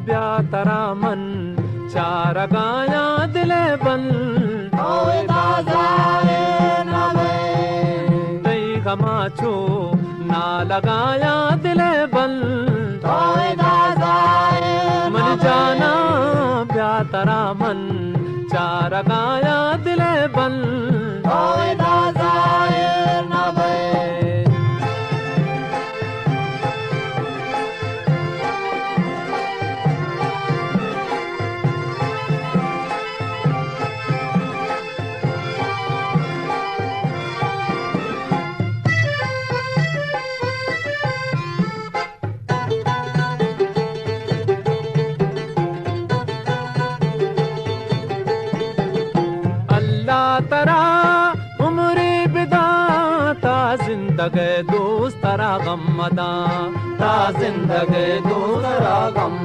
ब्यातरा मन चार गाया दिले बन दई गमाचो ना लगाया दिले बन मन जाना ब्यातरा मन चार गाया दिले बन तरा उम्रे बिदाता जिंदगी दोस्त तरा गम मदा ता जिंदगी दोस्त तरा गम